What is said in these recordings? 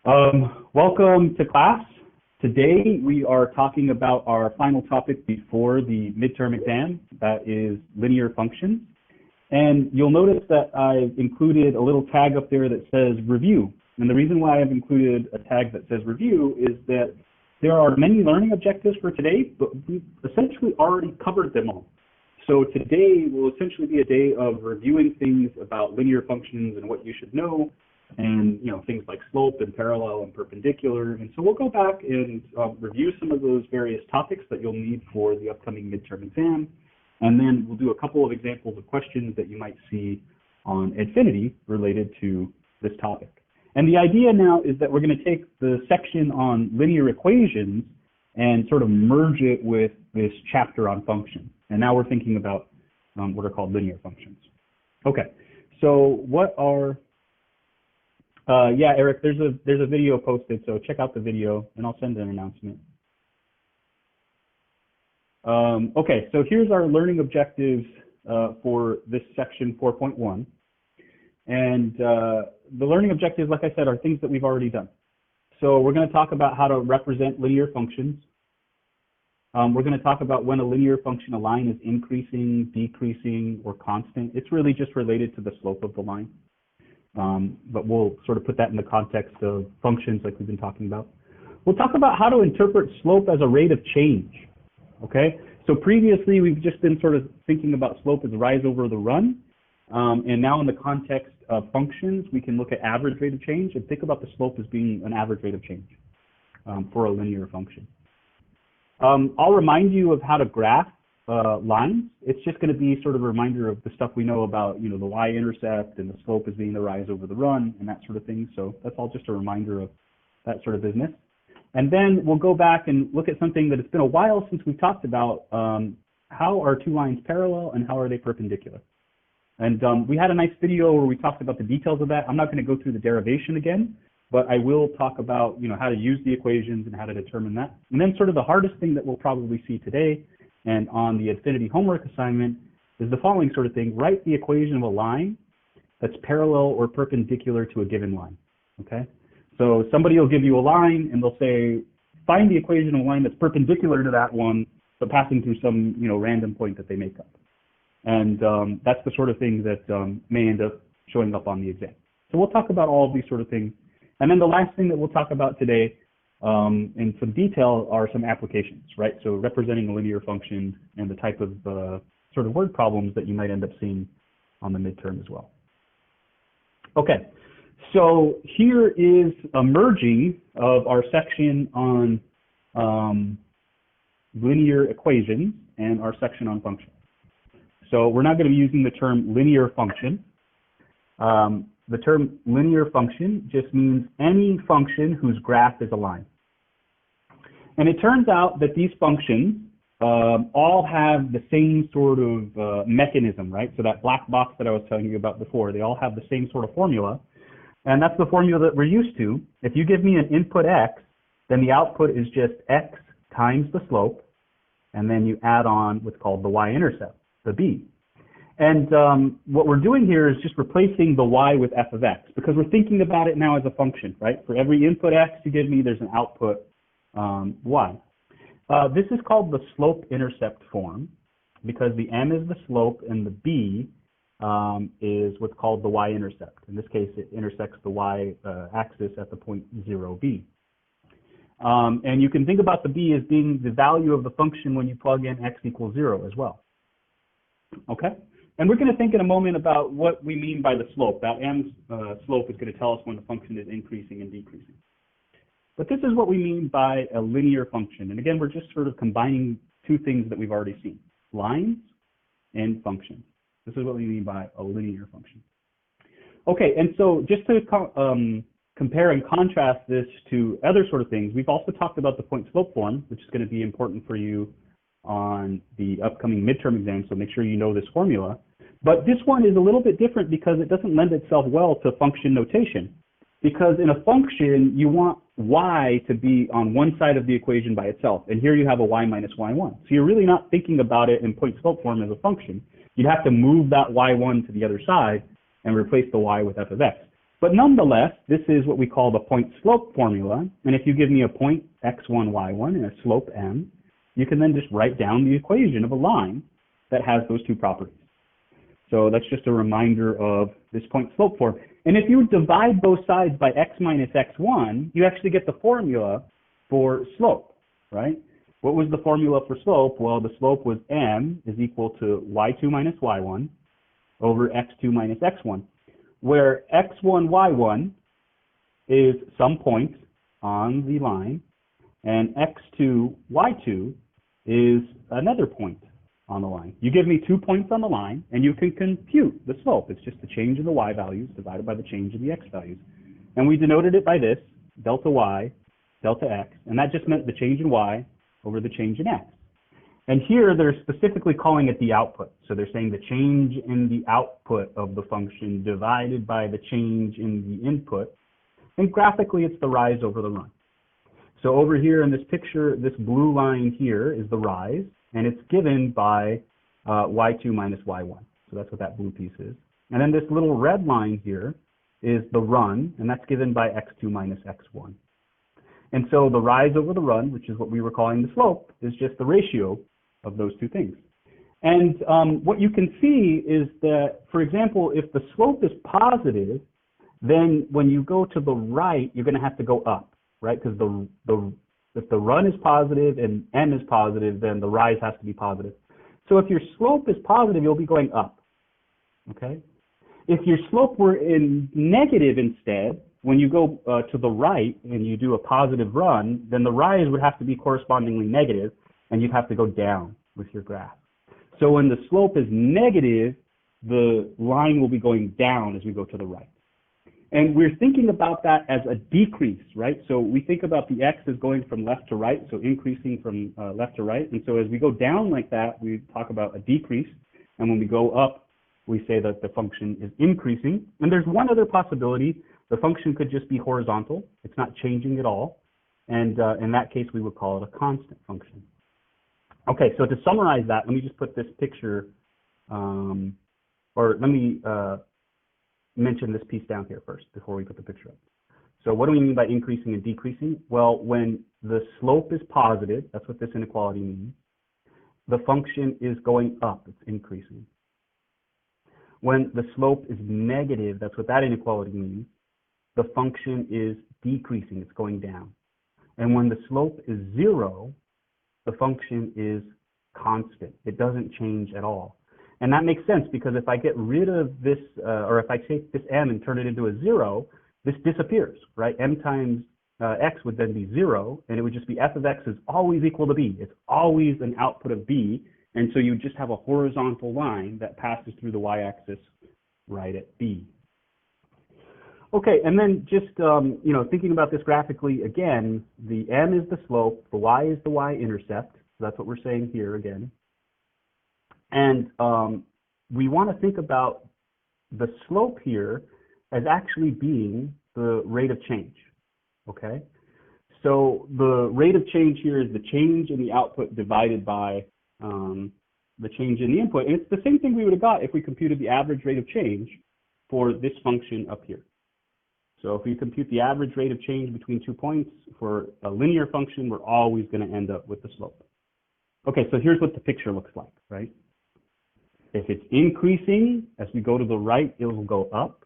Welcome to class. Today we are talking about our final topic before the midterm exam, that is linear functions. And you'll notice that I've included a little tag up there that says review. And the reason why I've included a tag that says review is that there are many learning objectives for today, but we've essentially already covered them all. So today will essentially be a day of reviewing things about linear functions and what you should know, and things like slope and parallel and perpendicular. And so we'll go back and review some of those various topics that you'll need for the upcoming midterm exam. And then we'll do a couple of examples of questions that you might see on Infinity related to this topic. And the idea now is that we're going to take the section on linear equations and sort of merge it with this chapter on functions. And now we're thinking about what are called linear functions. Okay, so what are yeah, Eric, there's a video posted, so check out the video, and I'll send an announcement. Okay, so here's our learning objectives for this section 4.1. And the learning objectives, like I said, are things that we've already done. So we're going to talk about how to represent linear functions. We're going to talk about when a linear function, a line, is increasing, decreasing, or constant. It's really just related to the slope of the line. But we'll sort of put that in the context of functions like we've been talking about. We'll talk about how to interpret slope as a rate of change, okay? So previously we've just been sort of thinking about slope as rise over the run, and now in the context of functions, we can look at average rate of change and think about the slope as being an average rate of change for a linear function. I'll remind you of how to graph lines. It's just going to be sort of a reminder of the stuff we know about, the y-intercept and the slope as being the rise over the run and that sort of thing. So that's all just a reminder of that sort of business. And then we'll go back and look at something that it's been a while since we've talked about. How are two lines parallel and how are they perpendicular? And we had a nice video where we talked about the details of that. I'm not going to go through the derivation again, but I will talk about how to use the equations and how to determine that. And then sort of the hardest thing that we'll probably see today and on the Infinity homework assignment is the following sort of thing. Write the equation of a line that's parallel or perpendicular to a given line, okay? So somebody will give you a line and they'll say, find the equation of a line that's perpendicular to that one, but passing through some, random point that they make up. And that's the sort of thing that may end up showing up on the exam. So we'll talk about all of these sort of things. And then the last thing that we'll talk about today in some detail are some applications, right? So representing a linear function and the type of sort of word problems that you might end up seeing on the midterm as well. Okay, so here is a merging of our section on linear equations and our section on functions. So we're not going to be using the term linear function. The term linear function just means any function whose graph is a line. And it turns out that these functions all have the same sort of mechanism, right? So that black box that I was telling you about before, they all have the same sort of formula. And that's the formula that we're used to. If you give me an input x, then the output is just x times the slope, and then you add on what's called the y-intercept, the b. And what we're doing here is just replacing the y with f of x, because we're thinking about it now as a function, right? For every input x you give me, there's an output y. This is called the slope-intercept form, because the m is the slope and the b is what's called the y-intercept. In this case, it intersects the y-axis at the point 0b. And you can think about the b as being the value of the function when you plug in x equals 0 as well. Okay? And we're going to think in a moment about what we mean by the slope. That m slope is going to tell us when the function is increasing and decreasing. But this is what we mean by a linear function. And again, we're just sort of combining two things that we've already seen, lines and functions. This is what we mean by a linear function. Okay, and so just to compare and contrast this to other sort of things, we've also talked about the point-slope form, which is going to be important for you on the upcoming midterm exam, so make sure you know this formula. But this one is a little bit different because it doesn't lend itself well to function notation. Because in a function, you want y to be on one side of the equation by itself. And here you have a y minus y1. So you're really not thinking about it in point-slope form as a function. You'd have to move that y1 to the other side and replace the y with f of x. But nonetheless, this is what we call the point slope formula. And if you give me a point x1, y1 and a slope m, you can then just write down the equation of a line that has those two properties. So that's just a reminder of this point slope form. And if you divide both sides by x minus x1, you actually get the formula for slope, right? What was the formula for slope? Well, the slope was m is equal to y2 minus y1 over x2 minus x1, where x1, y1 is some point on the line, and x2, y2 is another point on the line. You give me 2 points on the line, and you can compute the slope. It's just the change in the y values divided by the change in the x values. And we denoted it by this, delta y, delta x, and that just meant the change in y over the change in x. And here they're specifically calling it the output. So they're saying the change in the output of the function divided by the change in the input. And graphically, it's the rise over the run. So over here in this picture, this blue line here is the rise, and it's given by y2 minus y1. So that's what that blue piece is. And then this little red line here is the run, and that's given by x2 minus x1. And so the rise over the run, which is what we were calling the slope, is just the ratio of those two things. And what you can see is that, for example, if the slope is positive, then when you go to the right, you're going to have to go up, right? Because if the run is positive and m is positive, then the rise has to be positive. So if your slope is positive, you'll be going up, okay? If your slope were in negative instead, when you go to the right and you do a positive run, then the rise would have to be correspondingly negative, and you'd have to go down with your graph. So when the slope is negative, the line will be going down as we go to the right. And we're thinking about that as a decrease, right? So we think about the x as going from left to right, so increasing from left to right. And so as we go down like that, we talk about a decrease. And when we go up, we say that the function is increasing. And there's one other possibility. The function could just be horizontal. It's not changing at all. And in that case, we would call it a constant function. Okay, so to summarize that, let me just put this picture, or let me mention this piece down here first before we put the picture up. So what do we mean by increasing and decreasing? Well, when the slope is positive, that's what this inequality means, the function is going up, it's increasing. When the slope is negative, that's what that inequality means, the function is decreasing, it's going down. And when the slope is 0, the function is constant. It doesn't change at all. And that makes sense because if I get rid of this, or if I take this m and turn it into a 0, this disappears, right? M times x would then be 0, and it would just be f of x is always equal to b. It's always an output of b, and so you just have a horizontal line that passes through the y-axis right at b. Okay, and then just you know, thinking about this graphically again, the m is the slope, the y is the y-intercept. So that's what we're saying here again. And we want to think about the slope here as actually being the rate of change, okay? So the rate of change here is the change in the output divided by the change in the input. And it's the same thing we would have got if we computed the average rate of change for this function up here. So if we compute the average rate of change between 2 points for a linear function, we're always going to end up with the slope. Okay, so here's what the picture looks like, right? If it's increasing, as we go to the right, it will go up.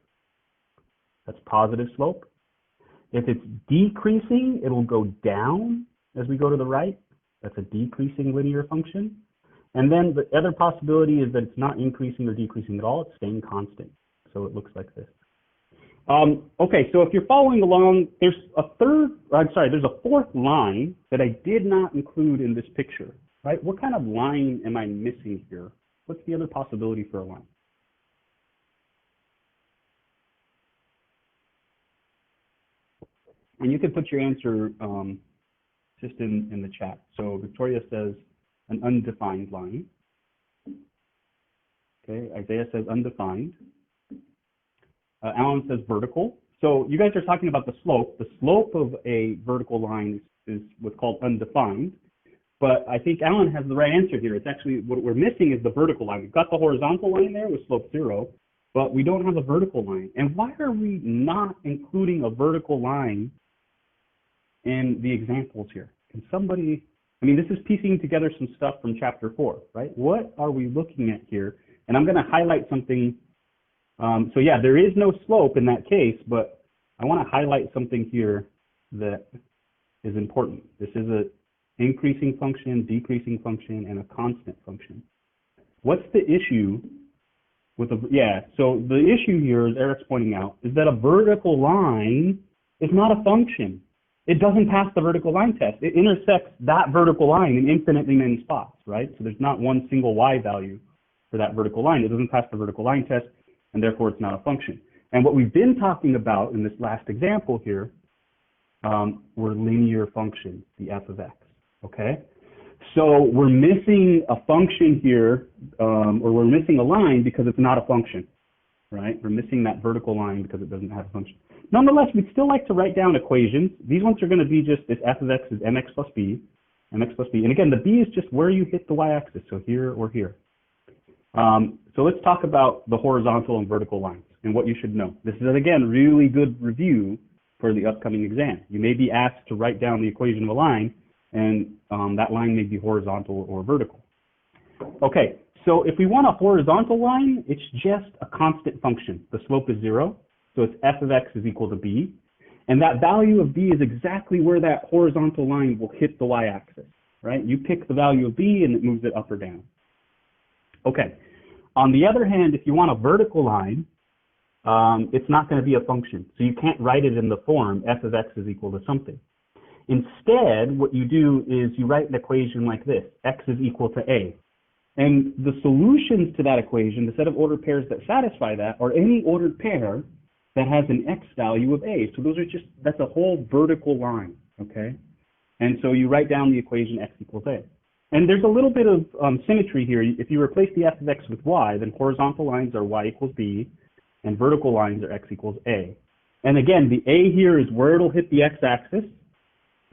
That's positive slope. If it's decreasing, it'll go down as we go to the right. That's a decreasing linear function. And then the other possibility is that it's not increasing or decreasing at all. It's staying constant. So it looks like this. Okay, so if you're following along, there's a fourth line that I did not include in this picture, right? What kind of line am I missing here? What's the other possibility for a line? And you can put your answer just in the chat. So Victoria says an undefined line. Okay, Isaiah says undefined. Alan says vertical. So you guys are talking about the slope. The slope of a vertical line is what's called undefined. But I think Alan has the right answer here. It's actually what we're missing is the vertical line. We've got the horizontal line there with slope 0, but we don't have a vertical line. And why are we not including a vertical line in the examples here? Can somebody, I mean, this is piecing together some stuff from chapter 4, right? What are we looking at here? And I'm going to highlight something. So yeah, there is no slope in that case, but I want to highlight something here that is important. This is a increasing function, decreasing function, and a constant function. What's the issue with so the issue here, as Eric's pointing out, is that a vertical line is not a function. It doesn't pass the vertical line test. It intersects that vertical line in infinitely many spots, right? So there's not one single y value for that vertical line. It doesn't pass the vertical line test, and therefore it's not a function. And what we've been talking about in this last example here were linear functions, the f of x, okay? So we're missing a function here, or we're missing a line because it's not a function, right? We're missing that vertical line because it doesn't have a function. Nonetheless, we'd still like to write down equations. These ones are going to be just this f of x is mx plus b. And again, the b is just where you hit the y-axis, so here or here. So let's talk about the horizontal and vertical lines and what you should know. This is, again, really good review for the upcoming exam. You may be asked to write down the equation of a line, and that line may be horizontal or vertical. Okay, so if we want a horizontal line, it's just a constant function. The slope is 0, so it's f of x is equal to b. And that value of b is exactly where that horizontal line will hit the y-axis, right? You pick the value of b and it moves it up or down. Okay, on the other hand, if you want a vertical line, it's not going to be a function. So you can't write it in the form f of x is equal to something. Instead, what you do is you write an equation like this, x is equal to a. And the solutions to that equation, the set of ordered pairs that satisfy that, are any ordered pair that has an x value of a. So those are just, that's a whole vertical line, okay? And so you write down the equation x equals a. And there's a little bit of symmetry here. If you replace the f of x with y, then horizontal lines are y equals b, and vertical lines are x equals a. And again, the a here is where it'll hit the x-axis,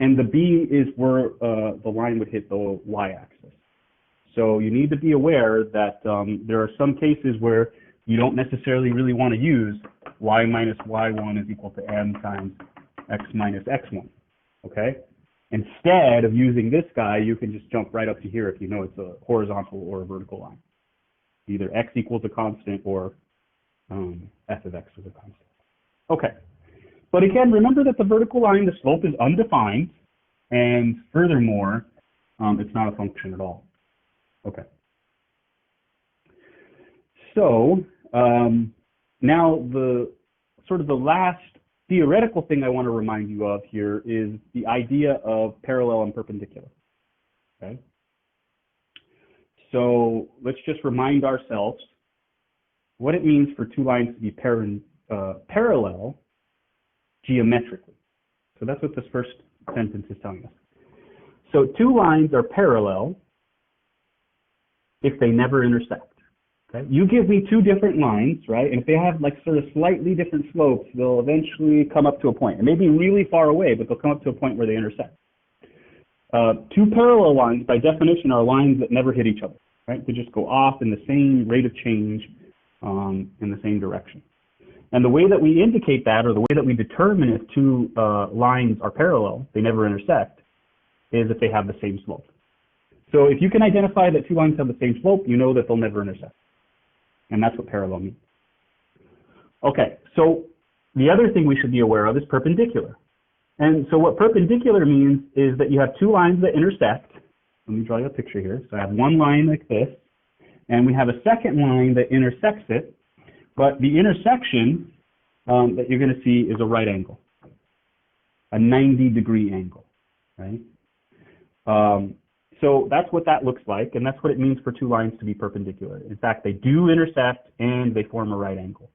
and the b is where the line would hit the y-axis. So you need to be aware that there are some cases where you don't necessarily really want to use y minus y1 is equal to m times x minus x1, okay? Instead of using this guy, you can just jump right up to here if you know it's a horizontal or a vertical line. Either x equals a constant or f of x is a constant. Okay, but again, remember that the vertical line, the slope is undefined, and furthermore, it's not a function at all. Okay. So now the sort of the last theoretical thing I want to remind you of here is the idea of parallel and perpendicular. Okay. So let's just remind ourselves what it means for two lines to be parallel geometrically. So that's what this first sentence is telling us. So two lines are parallel if they never intersect. Okay? You give me two different lines, right? And if they have like sort of slightly different slopes, they'll eventually come up to a point. It may be really far away, but they'll come up to a point where they intersect. Two parallel lines, by definition, are lines that never hit each other, right? They just go off in the same rate of change in the same direction. And the way that we indicate that, or the way that we determine if two lines are parallel, they never intersect, is if they have the same slope. So if you can identify that two lines have the same slope, you know that they'll never intersect. And that's what parallel means. Okay, so the other thing we should be aware of is perpendicular. And so what perpendicular means is that you have two lines that intersect. Let me draw you a picture here. So I have one line like this, and we have a second line that intersects it, but the intersection that you're going to see is a right angle, a 90-degree angle, right? So that's what that looks like, and that's what it means for two lines to be perpendicular. In fact, they do intersect, and they form a right angle.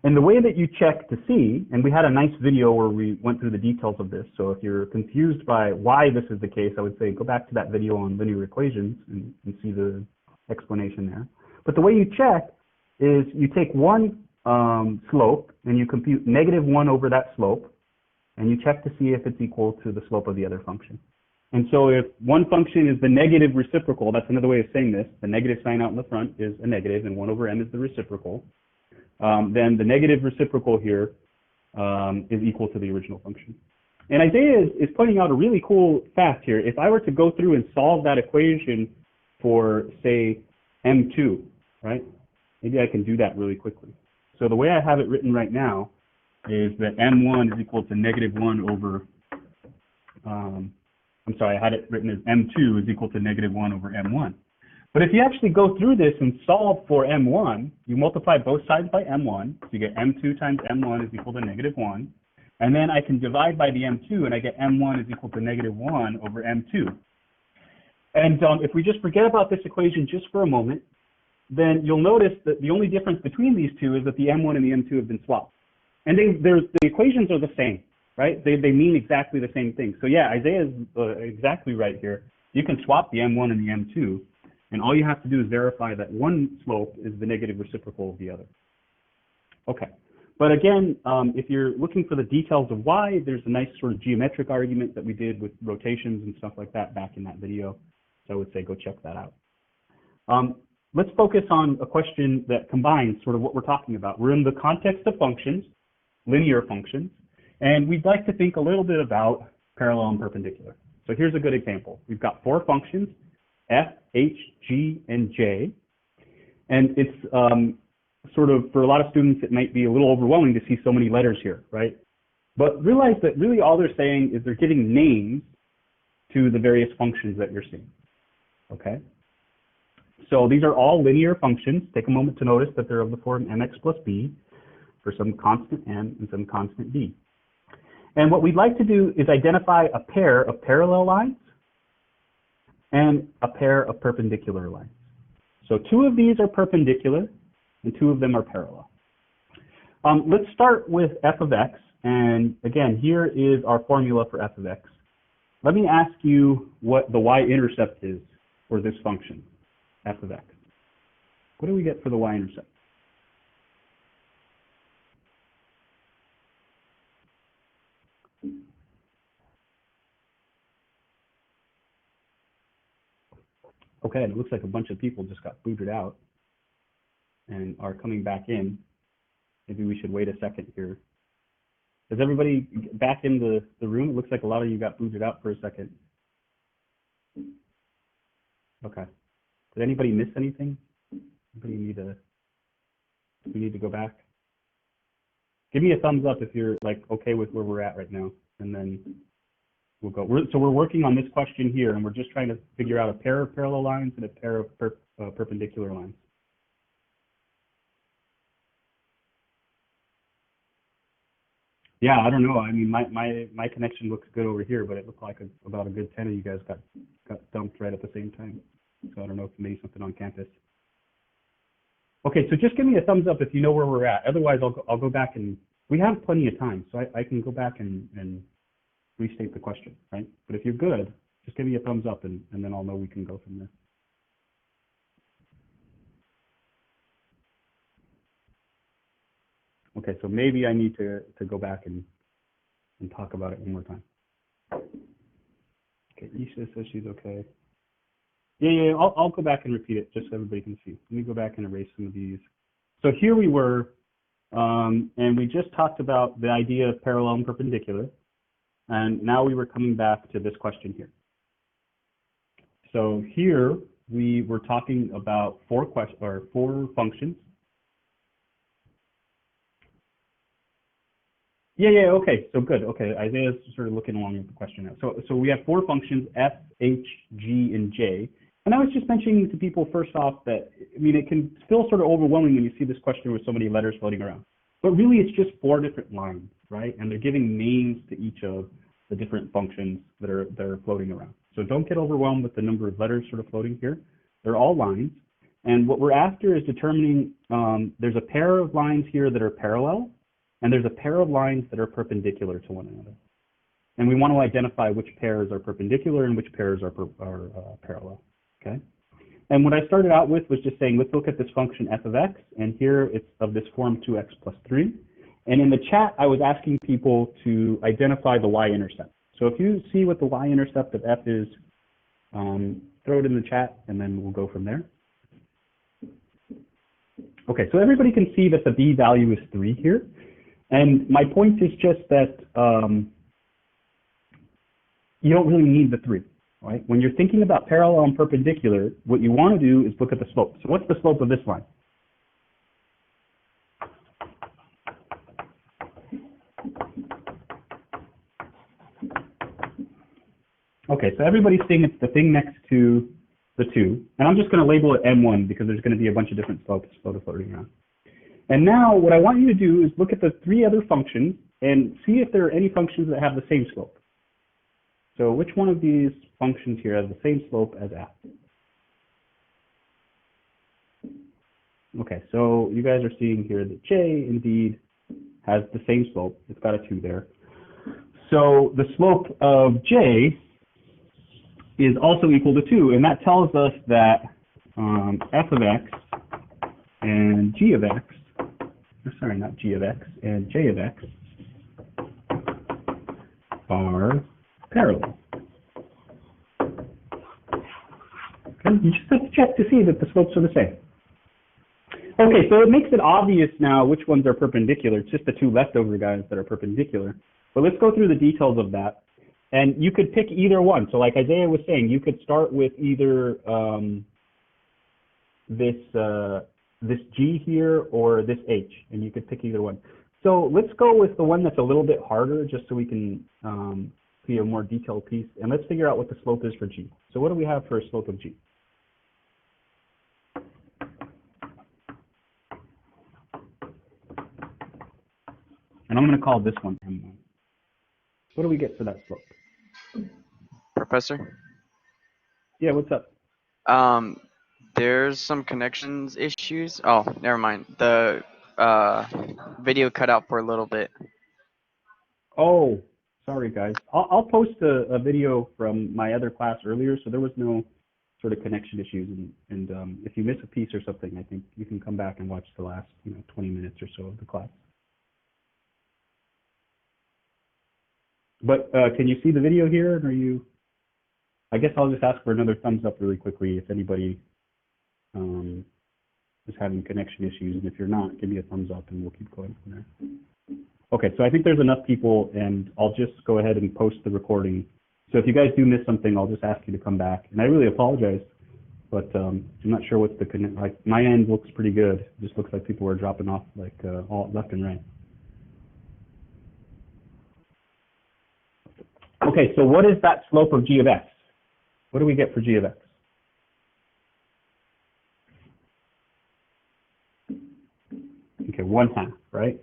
And the way that you check to see, and we had a nice video where we went through the details of this, so if you're confused by why this is the case, I would say go back to that video on linear equations and see the explanation there. But the way you check is you take one slope, and you compute -1 over that slope, and you check to see if it's equal to the slope of the other function. And so if one function is the negative reciprocal, that's another way of saying this, the negative sign out in the front is a negative, and 1 over m is the reciprocal. then the negative reciprocal here is equal to the original function. And Isaiah is pointing out a really cool fact here. If I were to go through and solve that equation for, say, M2, right? Maybe I can do that really quickly. So the way I have it written right now is that M1 is equal to -1 over, I'm sorry, I had it written as M2 is equal to -1 over M1. But if you actually go through this and solve for M1, you multiply both sides by M1, so you get M2 times M1 is equal to -1. And then I can divide by the M2, and I get M1 is equal to -1 over M2. And if we just forget about this equation just for a moment, then you'll notice that the only difference between these two is that the M1 and the M2 have been swapped. And the equations are the same, right? They mean exactly the same thing. So yeah, Isaiah is exactly right here. You can swap the M1 and the M2, and all you have to do is verify that one slope is the negative reciprocal of the other. Okay, but again, if you're looking for the details of why, there's a nice sort of geometric argument that we did with rotations and stuff like that back in that video. So I would say go check that out. Let's focus on a question that combines sort of what we're talking about. We're in the context of functions, linear functions, and we'd like to think a little bit about parallel and perpendicular. So here's a good example. We've got 4 functions, f, h, g, and j, and it's sort of, for a lot of students, it might be a little overwhelming to see so many letters here, right? But realize that really all they're saying is they're giving names to the various functions that you're seeing, okay? So these are all linear functions. Take a moment to notice that they're of the form mx plus b for some constant m and some constant b. And what we'd like to do is identify a pair of parallel lines and a pair of perpendicular lines. So 2 of these are perpendicular and 2 of them are parallel. Let's start with f of x. And again, here is our formula for f of x. Let me ask you what the y-intercept is for this function, f of x. What do we get for the y-intercept? Okay, and it looks like a bunch of people just got booted out and are coming back in. Maybe we should wait a second here. Is everybody back in the room? It looks like a lot of you got booted out for a second. Okay. Did anybody miss anything? Anybody we need to go back? Give me a thumbs up if you're like okay with where we're at right now, and then we'll go. So we're working on this question here, and we're just trying to figure out a pair of parallel lines and a pair of perpendicular lines. Yeah, I don't know. I mean, my connection looks good over here, but it looked like about a good 10 of you guys got dumped right at the same time. So I don't know if maybe something on campus. Okay, so just give me a thumbs up if you know where we're at. Otherwise, I'll go back, and we have plenty of time, so I can go back and restate the question, right? But if you're good, just give me a thumbs up, and then I'll know we can go from there. Okay, so maybe I need to go back and talk about it one more time. Okay, Isha says she's okay. Yeah, I'll go back and repeat it just so everybody can see. Let me go back and erase some of these. So here we were, and we just talked about the idea of parallel and perpendicular, and now we were coming back to this question here. So here we were talking about 4 functions. Yeah, okay, so good. Okay, Isaiah's sort of looking along with the question now. So we have 4 functions, f, h, g, and j. And I was just mentioning to people first off that, I mean, it can feel sort of overwhelming when you see this question with so many letters floating around. But really, it's just 4 different lines, right? And they're giving names to each of the different functions that are floating around. So don't get overwhelmed with the number of letters sort of floating here. They're all lines. And what we're after is determining there's a pair of lines here that are parallel, and there's a pair of lines that are perpendicular to one another. And we want to identify which pairs are perpendicular and which pairs are parallel, okay? And what I started out with was just saying, let's look at this function f of x, and here it's of this form 2x plus 3. And in the chat, I was asking people to identify the y-intercept. So if you see what the y-intercept of f is, throw it in the chat, and then we'll go from there. Okay, so everybody can see that the b value is 3 here. And my point is just that you don't really need the 3, right? When you're thinking about parallel and perpendicular, what you want to do is look at the slope. So what's the slope of this line? Okay, so everybody's seeing it's the thing next to the 2. And I'm just going to label it M1 because there's going to be a bunch of different slopes floating around. And now what I want you to do is look at the 3 other functions and see if there are any functions that have the same slope. So which one of these functions here has the same slope as f? Okay, so you guys are seeing here that j indeed has the same slope. It's got a 2 there. So the slope of j is also equal to 2, and that tells us that f of x and g of x, sorry, not g of x, and j of x are parallel. Okay, you just have to check to see that the slopes are the same. Okay, so it makes it obvious now which ones are perpendicular. It's just the 2 leftover guys that are perpendicular. But let's go through the details of that. And you could pick either one. So like Isaiah was saying, you could start with either this G here or this H, and you could pick either one. So let's go with the one that's a little bit harder, just so we can see a more detailed piece. And let's figure out what the slope is for G. So what do we have for a slope of G? And I'm going to call this one M1. What do we get for that slope? Professor? Yeah, what's up? There's some connections issues. Oh, never mind. The video cut out for a little bit. Oh, sorry guys. I'll post a video from my other class earlier, so there was no sort of connection issues. And if you miss a piece or something, I think you can come back and watch the last 20 minutes or so of the class. But can you see the video here? And are you? I guess I'll just ask for another thumbs up really quickly if anybody is having connection issues. And if you're not, give me a thumbs up and we'll keep going from there. Okay, so I think there's enough people, and I'll just go ahead and post the recording. So if you guys do miss something, I'll just ask you to come back. And I really apologize, but I'm not sure what's the connect. Like my end looks pretty good. It just looks like people are dropping off like all left and right. Okay, so what is that slope of g of x? What do we get for g of x? Okay, 1/2, right?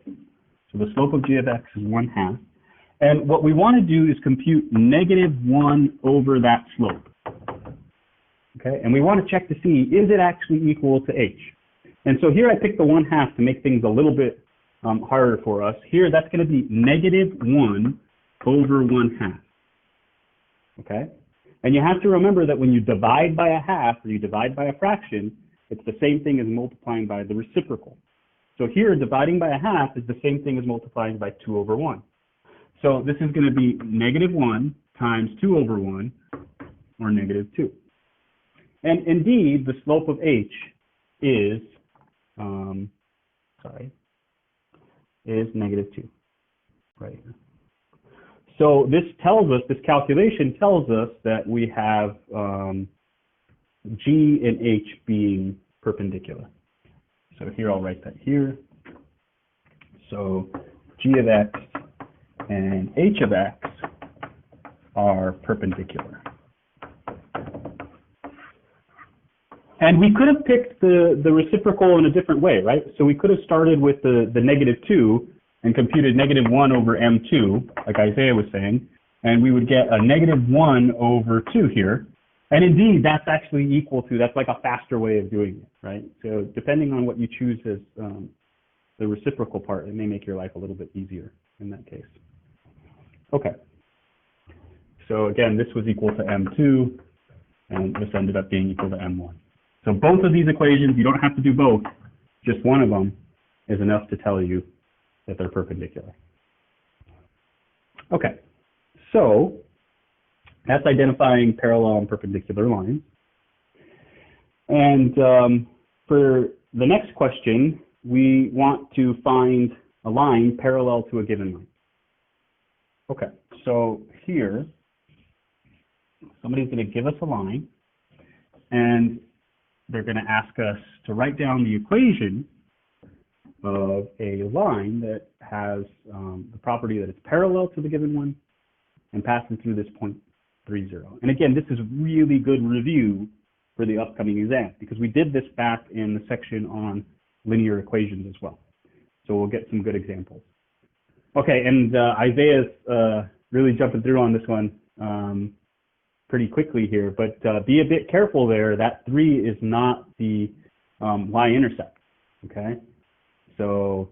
So the slope of g of x is 1/2. And what we want to do is compute -1 over that slope. Okay, and we want to check to see, is it actually equal to h? And so here I picked the 1/2 to make things a little bit harder for us. Here that's going to be -1 over 1/2. Okay, and you have to remember that when you divide by a half or you divide by a fraction, it's the same thing as multiplying by the reciprocal. So here, dividing by a half is the same thing as multiplying by 2 over 1. So this is going to be -1 times 2 over 1, or -2. And indeed, the slope of h is, is -2, right? So this tells us, this calculation tells us that we have G and H being perpendicular. So here I'll write that here. So G of X and H of X are perpendicular. And we could have picked the reciprocal in a different way, right? So we could have started with the -2 and computed -1 over M2, like Isaiah was saying, and we would get a -1 over 2 here. And indeed, that's actually equal to, that's like a faster way of doing it, right? So depending on what you choose as the reciprocal part, it may make your life a little bit easier in that case. Okay. So again, this was equal to M2, and this ended up being equal to M1. So both of these equations, you don't have to do both, just one of them is enough to tell you that they're perpendicular. Okay, so that's identifying parallel and perpendicular lines. And for the next question, we want to find a line parallel to a given line. Okay, so here, somebody's going to give us a line, and they're going to ask us to write down the equation of a line that has the property that it's parallel to the given one and passes through this point 3, 0. And again, this is really good review for the upcoming exam because we did this back in the section on linear equations as well. So we'll get some good examples. Okay, and Isaiah's really jumping through on this one pretty quickly here, but be a bit careful there. That 3 is not the y-intercept, okay? So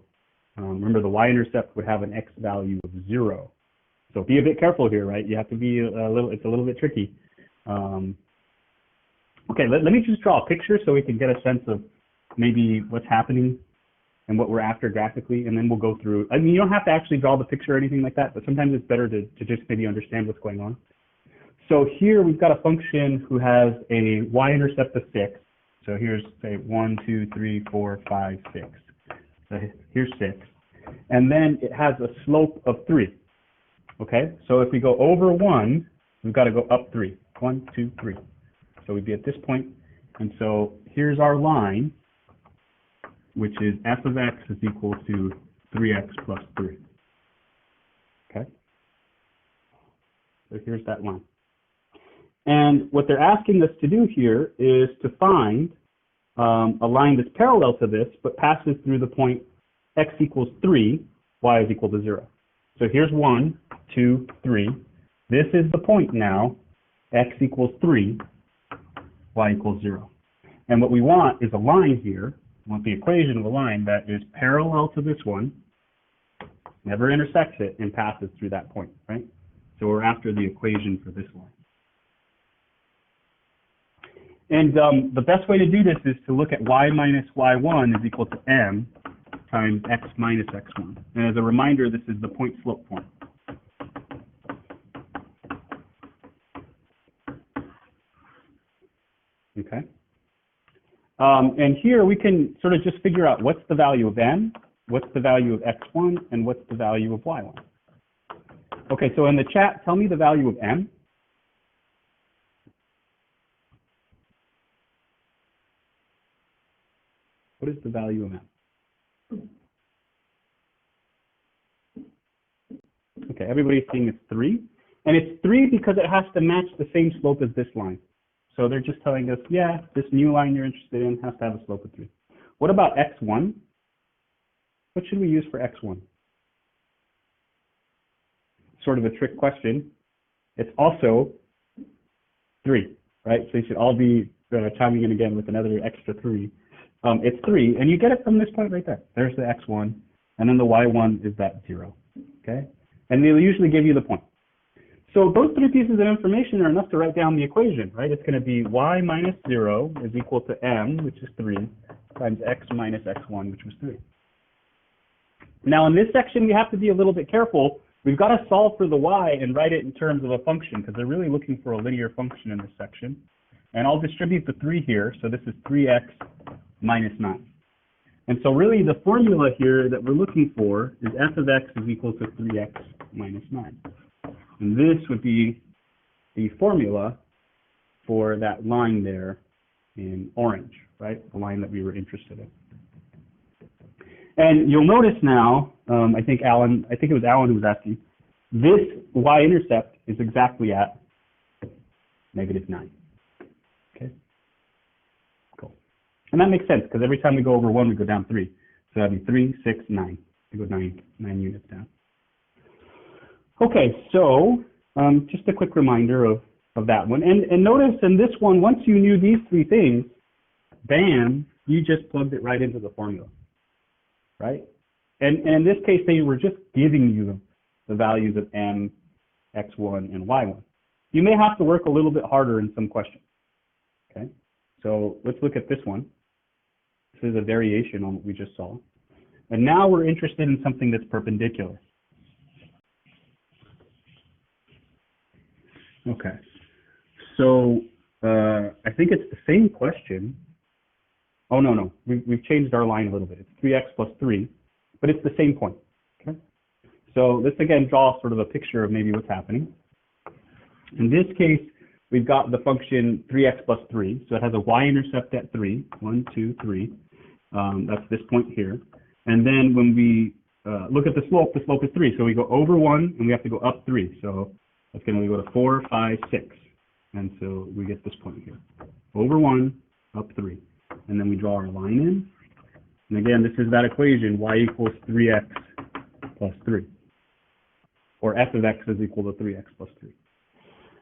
remember, the y-intercept would have an x value of 0. So be a bit careful here, right? You have to be it's a little bit tricky. Okay, let me just draw a picture so we can get a sense of maybe what's happening and what we're after graphically, and then we'll go through. I mean, you don't have to actually draw the picture or anything like that, but sometimes it's better to just maybe understand what's going on. So here we've got a function who has a y-intercept of 6. So here's, say, 1, 2, 3, 4, 5, 6. So here's 6. And then it has a slope of 3. Okay, so if we go over 1, we've got to go up 3. 1, 2, 3. So we'd be at this point. And so here's our line, which is f of x is equal to 3x plus 3. Okay, so here's that line. And what they're asking us to do here is to find a line that's parallel to this, but passes through the point x equals 3, y is equal to 0. So here's 1, 2, 3. This is the point now, x equals 3, y equals 0. And what we want is a line here. We want the equation of a line that is parallel to this one, never intersects it, and passes through that point, right? So we're after the equation for this line. And the best way to do this is to look at y minus y1 is equal to m times x minus x1. And as a reminder, this is the point slope form. Okay. And here we can sort of just figure out what's the value of m, what's the value of x1, and what's the value of y1. Okay, so in the chat, tell me the value of m. What is the value of m? Okay, everybody's seeing it's 3. And it's 3 because it has to match the same slope as this line. So they're just telling us, yeah, this new line you're interested in has to have a slope of 3. What about x1? What should we use for x1? Sort of a trick question. It's also 3, right? So you should all be chiming in again with another extra 3. It's 3, and you get it from this point right there. There's the x1, and then the y1 is that 0, okay? And they'll usually give you the point. So those 3 pieces of information are enough to write down the equation, right? It's going to be y minus 0 is equal to m, which is 3, times x minus x1, which was 3. Now in this section, we have to be a little bit careful. We've got to solve for the y and write it in terms of a function, because they're really looking for a linear function in this section. And I'll distribute the 3 here, so this is 3x minus 9. And so really the formula here that we're looking for is f of x is equal to 3x minus 9. And this would be the formula for that line there in orange, right? The line that we were interested in. And you'll notice now, I think it was Alan who was asking, this y-intercept is exactly at -9. Okay, cool. And that makes sense because every time we go over 1, we go down 3. So that'd be 3, 6, 9. We go 9 units down. Okay, so just a quick reminder of that one. And notice in this one, once you knew these 3 things, bam, you just plugged it right into the formula, right? And in this case, they were just giving you the values of m, x1, and y1. You may have to work a little bit harder in some questions, okay? So let's look at this one. This is a variation on what we just saw. And now we're interested in something that's perpendicular. Okay, so I think it's the same question, Oh, no. We've changed our line a little bit. It's 3x plus 3, but it's the same point. Okay. So let's again draw sort of a picture of maybe what's happening. In this case, we've got the function 3x plus 3. So it has a y-intercept at 3. 1, 2, 3. That's this point here. And then when we look at the slope is 3. So we go over 1, and we have to go up 3. So that's going to go to 4, 5, 6. And so we get this point here. Over 1, up 3. And then we draw our line in. And again, this is that equation, y equals 3x plus 3. Or f of x is equal to 3x plus 3.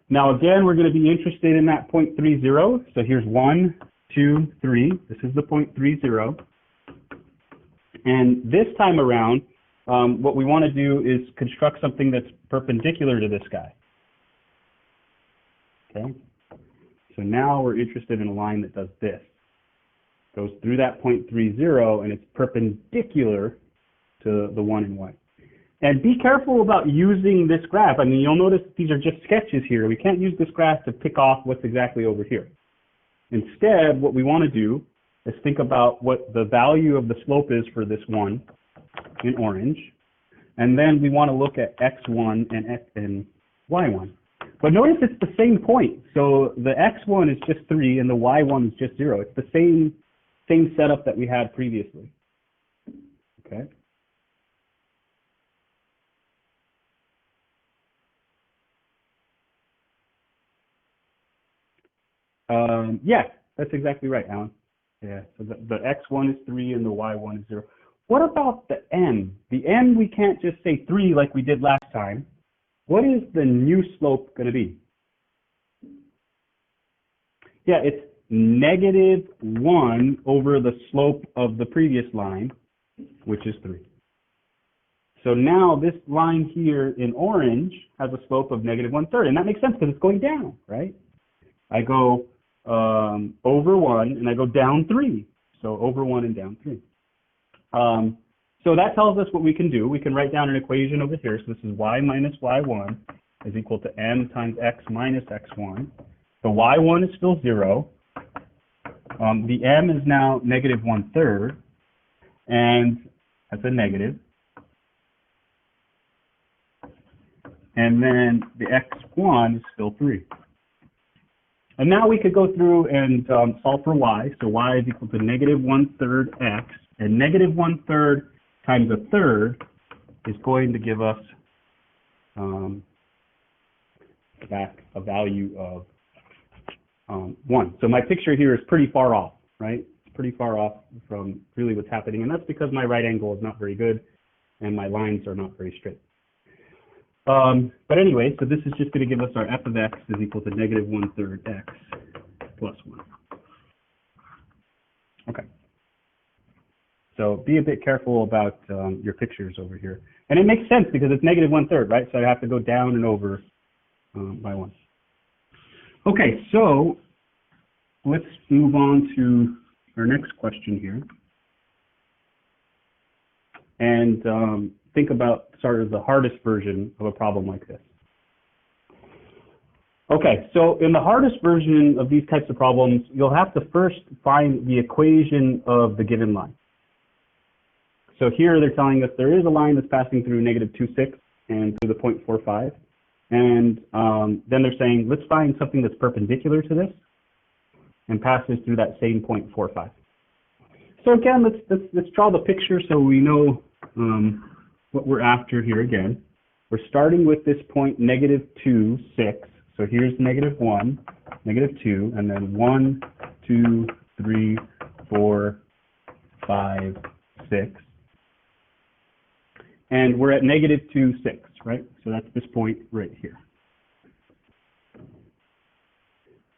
Now again, we're going to be interested in that point 3, 0. So here's 1, 2, 3. This is the point 3, 0. And this time around, what we want to do is construct something that's perpendicular to this guy. Okay. So now we're interested in a line that does this. Goes through that point 3, 0, and it's perpendicular to the 1 and y. And be careful about using this graph. I mean, you'll notice these are just sketches here. We can't use this graph to pick off what's exactly over here. Instead, what we want to do is think about what the value of the slope is for this one in orange. And then we want to look at x1 and y1. But notice it's the same point. So the x1 is just 3 and the y1 is just 0. It's the same setup that we had previously. Okay. Yeah, that's exactly right, Alan. Yeah, so the x1 is 3 and the y1 is 0. What about the n? The n, we can't just say 3 like we did last time. What is the new slope going to be? Yeah, it's -1 over the slope of the previous line, which is 3. So now this line here in orange has a slope of -1/3, and that makes sense because it's going down, right? I go over 1 and I go down 3. So over 1 and down 3. So that tells us what we can do. We can write down an equation over here. So this is y minus y1 is equal to m times x minus x1. The y1 is still 0. The m is now -1/3, and that's a negative. And then the x1 is still 3. And now we could go through and solve for y. So y is equal to -1/3 x, and -1/3 times 1/3 is going to give us back a value of 1. So my picture here is pretty far off, right? It's pretty far off from really what's happening, and that's because my right angle is not very good, and my lines are not very straight. But anyway, so this is just going to give us our f of x is equal to -1/3 x plus 1. Okay. So be a bit careful about your pictures over here. And it makes sense because it's -1/3, right? So I have to go down and over by 1. Okay, so let's move on to our next question here. And think about sort of the hardest version of a problem like this. Okay, so in the hardest version of these types of problems, you'll have to first find the equation of the given line. So here they're telling us there is a line that's passing through -2,6 and through the point 4,5. And then they're saying, let's find something that's perpendicular to this and passes through that same point 4,5. So again, let's draw the picture so we know what we're after here again. We're starting with this point -2, 6. So here's -1, -2, and then 1, 2, 3, 4, 5, 6. And we're at -2, 6, right? So that's this point right here.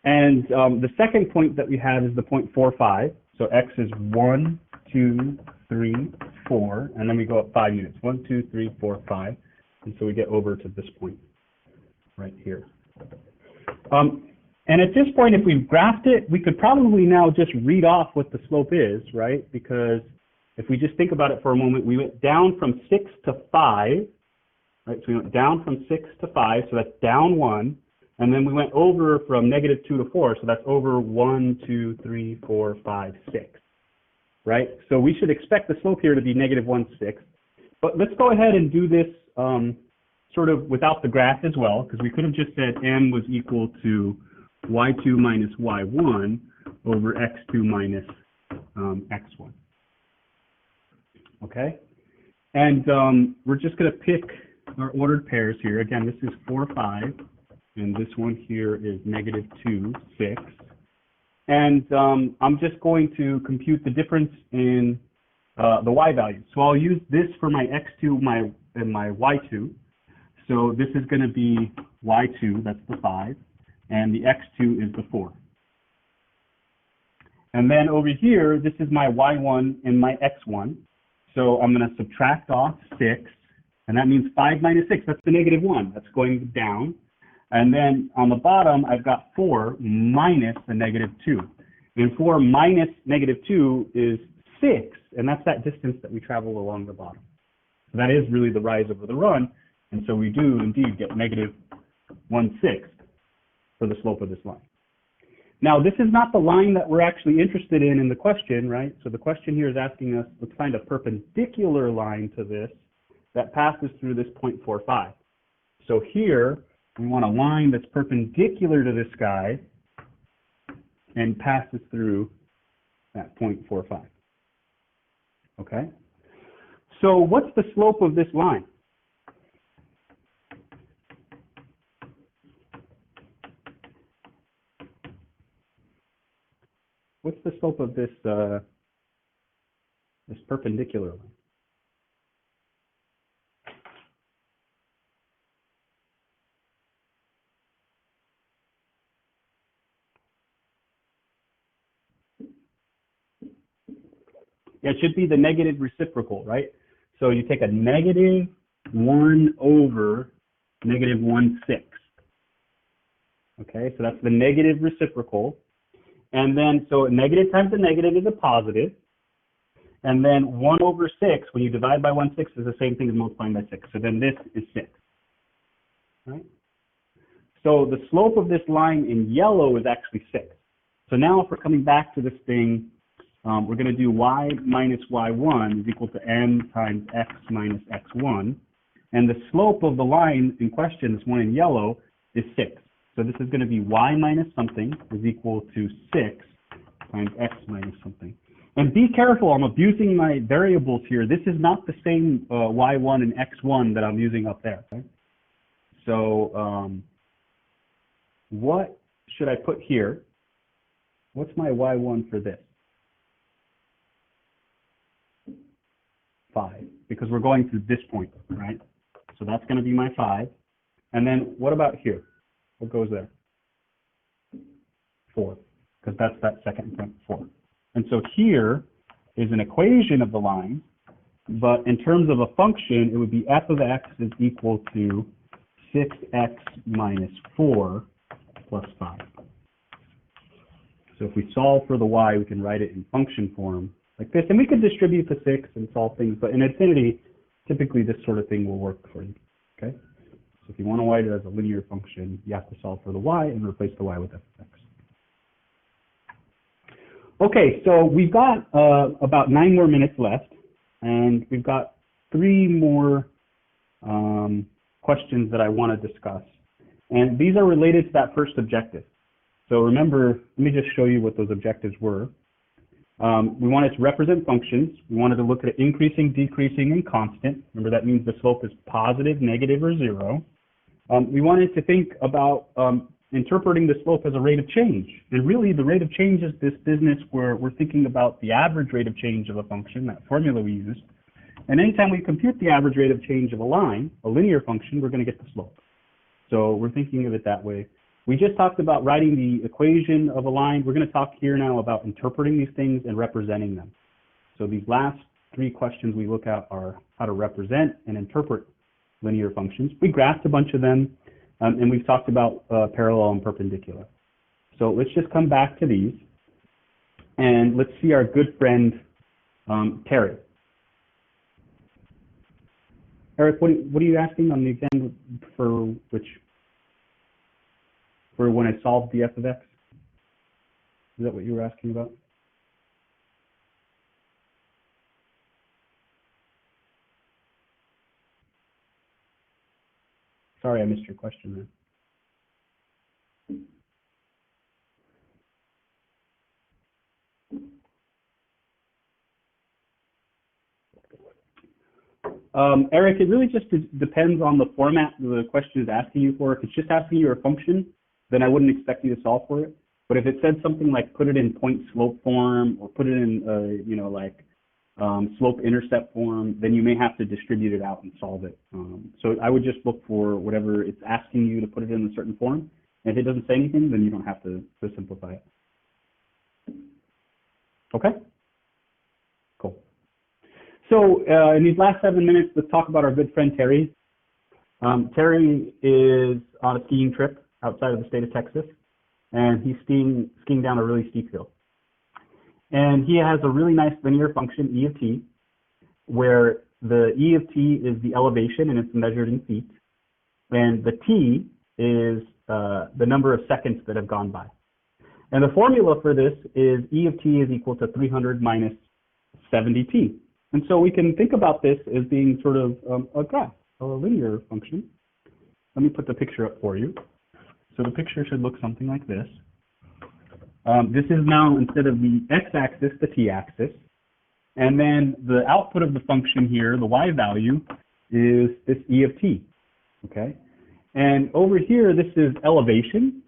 And the second point that we have is the point 4, 5. So x is 1, 2, 3, 4, and then we go up 5 units. 1, 2, 3, 4, 5. And so we get over to this point right here. And at this point, if we've graphed it, we could probably now just read off what the slope is, right? Because if we just think about it for a moment, we went down from 6 to 5, right? So we went down from 6 to 5, so that's down 1. And then we went over from -2 to 4, so that's over 1, 2, 3, 4, 5, 6. right? So we should expect the slope here to be negative 1/6. But let's go ahead and do this sort of without the graph as well, because we could have just said m was equal to y2 minus y1 over x2 minus x1. Okay? And we're just going to pick our ordered pairs here. Again, this is 4, 5, and this one here is negative 2, 6. And I'm just going to compute the difference in the y value. So I'll use this for my x2 and my y2. So this is going to be y2, that's the 5, and the x2 is the 4. And then over here, this is my y1 and my x1. So I'm going to subtract off 6, and that means 5 minus 6, that's the negative 1. That's going down. And then on the bottom, I've got 4 minus the negative 2. And 4 minus negative 2 is 6, and that's that distance that we travel along the bottom. So that is really the rise over the run, and so we do indeed get negative 1/6 for the slope of this line. Now, this is not the line that we're actually interested in the question, right? So the question here is asking us, let's find a perpendicular line to this that passes through this 0.45. So here, we want a line that's perpendicular to this guy and passes through that 0.45. Okay? So what's the slope of this line? What's the slope of this this perpendicular line? Yeah, it should be the negative reciprocal, right? So you take a negative 1 over negative 1/6. Okay, so that's the negative reciprocal. And then, so negative times a negative is a positive. And then 1 over 6, when you divide by 1/6, is the same thing as multiplying by 6. So then this is 6. Right? So the slope of this line in yellow is actually 6. So now if we're coming back to this thing, we're going to do y minus y1 is equal to m times x minus x1. And the slope of the line in question, this one in yellow, is 6. So this is going to be y minus something is equal to 6 times x minus something. And be careful, I'm abusing my variables here. This is not the same y1 and x1 that I'm using up there. Okay? So what should I put here? What's my y1 for this? 5, because we're going through this point, right? So that's going to be my 5. And then what about here? What goes there? 4, because that's that second point, 4. And so here is an equation of the line, but in terms of a function, it would be f of x is equal to 6x minus 4 plus 5. So if we solve for the y, we can write it in function form like this. And we could distribute the 6 and solve things, but in infinity, typically this sort of thing will work for you, okay? So if you want to write it as a linear function, you have to solve for the y and replace the y with f of x. Okay, so we've got about 9 more minutes left, and we've got 3 more questions that I want to discuss. And these are related to that first objective. So remember, let me just show you what those objectives were. We wanted to represent functions. We wanted to look at increasing, decreasing, and constant. Remember, that means the slope is positive, negative, or 0. We wanted to think about interpreting the slope as a rate of change. And really, the rate of change is this business where we're thinking about the average rate of change of a function, that formula we used. And anytime we compute the average rate of change of a line, a linear function, we're going to get the slope. So we're thinking of it that way. We just talked about writing the equation of a line. We're going to talk here now about interpreting these things and representing them. So these last 3 questions we look at are how to represent and interpret linear functions. We graphed a bunch of them, and we've talked about parallel and perpendicular. So let's just come back to these, and let's see our good friend Terry. Eric, what are you asking on the exam for which? For when I solved the f of x? Is that what you were asking about? Sorry, I missed your question there. Eric, it really just depends on the format the question is asking you for. If it's just asking you a function, then I wouldn't expect you to solve for it. But if it said something like put it in point-slope form or put it in, you know, like slope-intercept form, then you may have to distribute it out and solve it. So I would just look for whatever it's asking you to put it in a certain form. And if it doesn't say anything, then you don't have to simplify it. Okay? Cool. So in these last 7 minutes, let's talk about our good friend Terry. Terry is on a skiing trip outside of the state of Texas, and he's skiing down a really steep hill. And he has a really nice linear function, E of t, where the E of t is the elevation, and it's measured in feet. And the t is the number of seconds that have gone by. And the formula for this is E of t is equal to 300 minus 70t. And so we can think about this as being sort of a graph, a linear function. Let me put the picture up for you. So the picture should look something like this. This is now, instead of the x-axis, the t-axis. And then the output of the function here, the y value, is this E of t. Okay? And over here, this is elevation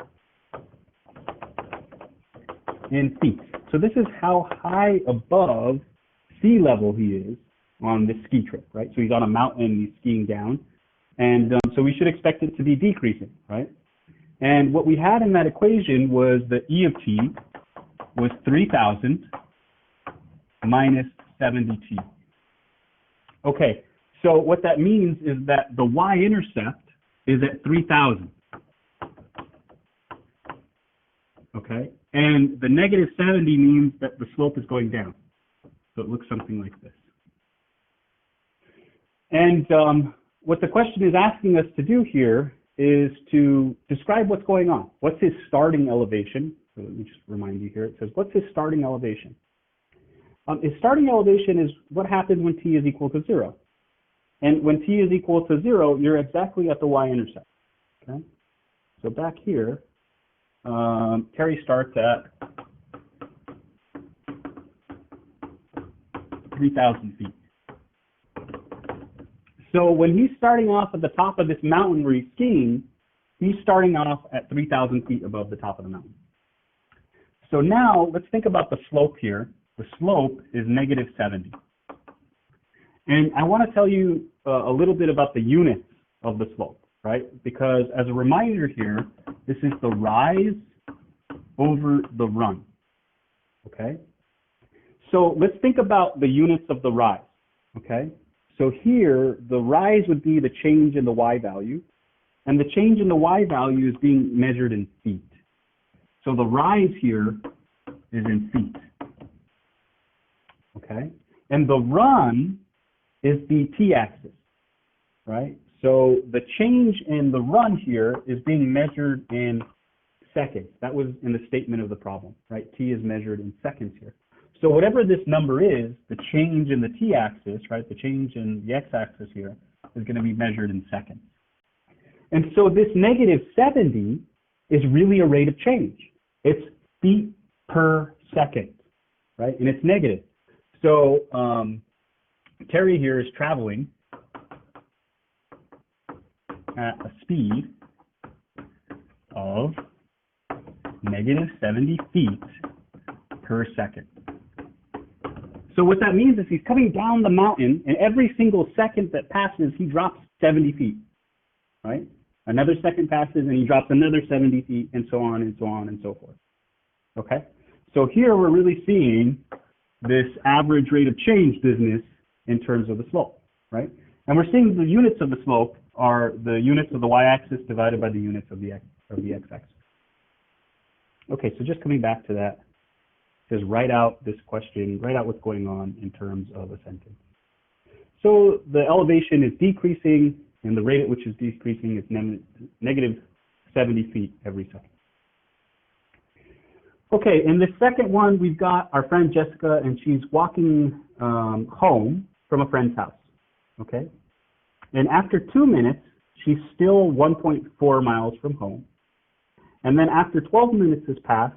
in feet. So this is how high above sea level he is on this ski trip, right? So he's on a mountain and he's skiing down. And so we should expect it to be decreasing, right? And what we had in that equation was the E of t was 3,000 minus 70t. Okay, so what that means is that the y-intercept is at 3,000. Okay, and the negative 70 means that the slope is going down. So it looks something like this. And what the question is asking us to do here is to describe what's going on. What's his starting elevation? So let me just remind you here. It says, what's his starting elevation? His starting elevation is what happens when t is equal to 0. And when t is equal to 0, you're exactly at the y-intercept. Okay? So back here, Terry starts at 3,000 feet. So when he's starting off at the top of this mountain where he's skiing, he's starting off at 3,000 feet above the top of the mountain. So now let's think about the slope here. The slope is negative 70. And I want to tell you a little bit about the units of the slope, right? Because as a reminder here, this is the rise over the run, okay? So let's think about the units of the rise, okay? So here, the rise would be the change in the y value, and the change in the y value is being measured in feet. So the rise here is in feet, okay? And the run is the t-axis, right? So the change in the run here is being measured in seconds. That was in the statement of the problem, right? T is measured in seconds here. So whatever this number is, the change in the t-axis, right, the change in the x-axis here, is going to be measured in seconds. And so this negative 70 is really a rate of change. It's feet per second, right, and it's negative. So Terry here is traveling at a speed of negative 70 feet per second. So what that means is he's coming down the mountain, and every single second that passes, he drops 70 feet, right? Another second passes, and he drops another 70 feet, and so on and so on and so forth, okay? So here we're really seeing this average rate of change business in terms of the slope, right? And we're seeing the units of the slope are the units of the y-axis divided by the units of the x-axis. Okay, so just coming back to that, says write out this question, write out what's going on in terms of a sentence. So the elevation is decreasing, and the rate at which it's decreasing is negative 70 feet every second. Okay, in the second one, we've got our friend Jessica, and she's walking home from a friend's house, okay? And after 2 minutes, she's still 1.4 miles from home. And then after 12 minutes has passed,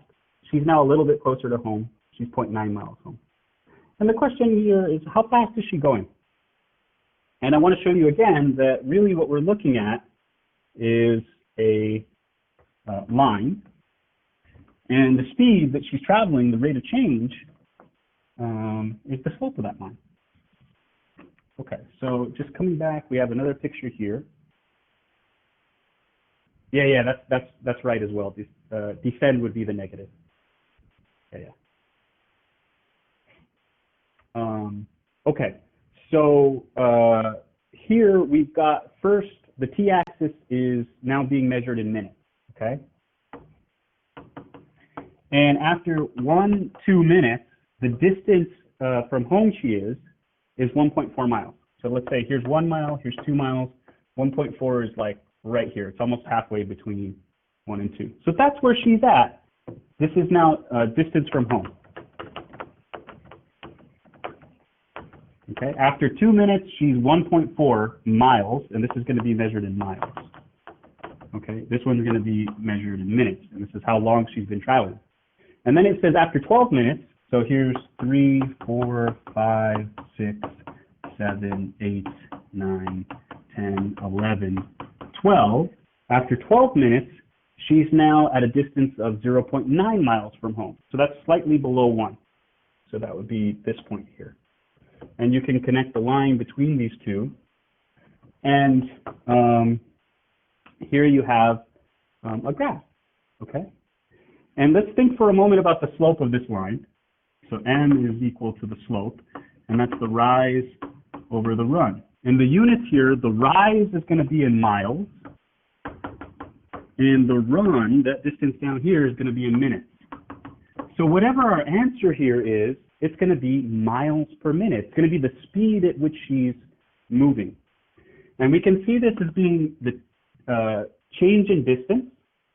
she's now a little bit closer to home. She's 0.9 miles home. And the question here is, how fast is she going? And I want to show you again that really what we're looking at is a line. And the speed that she's traveling, the rate of change, is the slope of that line. Okay, so just coming back, we have another picture here. Yeah, that's right as well. Descend would be the negative. Yeah. Okay, so here we've got first the t-axis is now being measured in minutes. Okay, and after 1-2 minutes, the distance from home she is 1.4 miles. So let's say here's 1 mile, here's 2 miles. 1.4 is like right here. It's almost halfway between 1 and 2. So that's where she's at. This is now distance from home. Okay, after 2 minutes, she's 1.4 miles, and this is going to be measured in miles. Okay, this one's going to be measured in minutes, and this is how long she's been traveling. And then it says after 12 minutes, so here's 3, 4, 5, 6, 7, 8, 9, 10, 11, 12. After 12 minutes, she's now at a distance of 0.9 miles from home. So that's slightly below 1. So that would be this point here. And you can connect the line between these two. And here you have a graph, okay? And let's think for a moment about the slope of this line. So m is equal to the slope, and that's the rise over the run. And the units here, the rise is going to be in miles, and the run, that distance down here, is going to be in minutes. So whatever our answer here is, it's going to be miles per minute. It's going to be the speed at which she's moving. And we can see this as being the change in distance,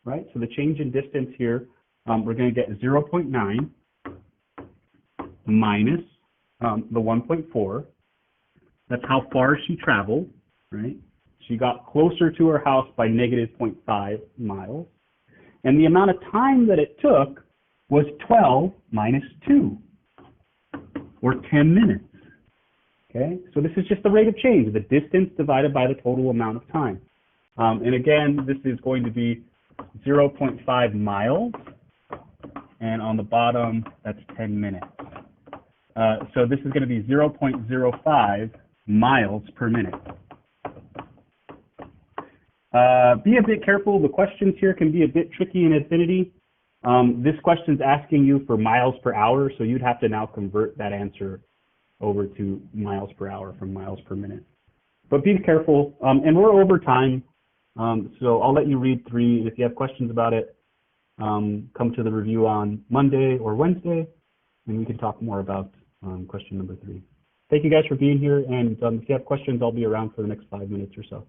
right? So the change in distance here, we're going to get 0.9 minus the 1.4. That's how far she traveled, right? She got closer to her house by negative 0.5 miles. And the amount of time that it took was 12 minus 2, or 10 minutes. Okay, so this is just the rate of change, the distance divided by the total amount of time. And again, this is going to be 0.5 miles, and on the bottom, that's 10 minutes. So this is going to be 0.05 miles per minute. Be a bit careful. The questions here can be a bit tricky in Affinity. This question's asking you for miles per hour, so you'd have to now convert that answer over to miles per hour from miles per minute. But be careful, and we're over time, so I'll let you read 3. If you have questions about it, come to the review on Monday or Wednesday, and we can talk more about question number 3. Thank you guys for being here, and if you have questions, I'll be around for the next 5 minutes or so.